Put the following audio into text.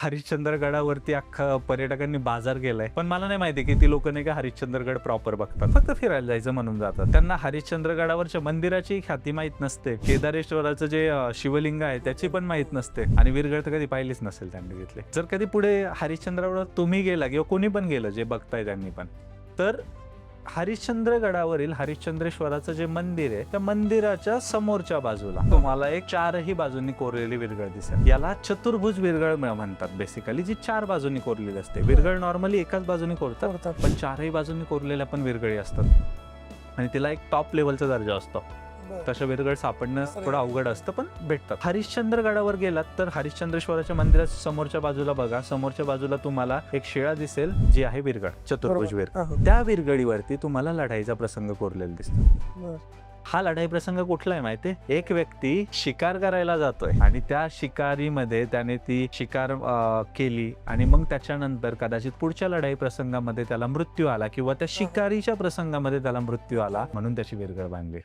हरिश्चंद्रगडावरती अख्खा पर्यटकांनी बाजार केलाय, पण मला नाही माहिती की ती लोक नाही का हरिश्चंद्रगड प्रॉपर बघतात, फक्त फिरायला जायचं म्हणून जातात. त्यांना हरिश्चंद्रगडावरच्या मंदिराची ख्याती माहित नसते, केदारेश्वराचं जे शिवलिंग आहे त्याची पण माहित नसते, आणि वीरगळ तर कधी पाहिलीच नसेल त्यांनी तिथले. जर कधी पुढे हरिश्चंद्रगडावर तुम्ही गेला किंवा कोणी पण गेलं जे बघताय त्यांनी पण, तर हरिश्चंद्रगडावरील हरिश्चंद्रेश्वराचं जे मंदिर आहे त्या मंदिराच्या समोरच्या बाजूला तुम्हाला एक चारही बाजूंनी कोरलेली विरगळ दिसेल. याला चतुर्भुज विरगळ म्हणतात बेसिकली, जी चार बाजूंनी कोरलेली असते. विरगळ नॉर्मली एकाच बाजूनी कोरतात, पण चारही बाजूंनी कोरलेल्या पण विरगळी असतात आणि तिला एक टॉप लेवलचा दर्जा असतो. तशा विरगळ सापडणं थोडं अवघड असतं, पण भेटतात. हरिश्चंद्रगडावर गेलात तर हरिश्चंद्रेश्वराच्या मंदिराच्या समोरच्या बाजूला बघा, समोरच्या बाजूला तुम्हाला एक शिळा दिसेल जी आहे विरगळ, चतुर्भुज विरगळ. त्या विरगळीवरती तुम्हाला लढाईचा प्रसंग कोरलेला दिसतो. हा लढाई प्रसंग कुठला आहे माहितीये? एक व्यक्ती शिकार करायला जातोय आणि त्या शिकारीमध्ये त्याने ती शिकार केली आणि मग त्याच्यानंतर कदाचित पुढच्या लढाई प्रसंगामध्ये त्याला मृत्यू आला किंवा त्या शिकारीच्या प्रसंगामध्ये त्याला मृत्यू आला, म्हणून त्याची विरगळ बांधली.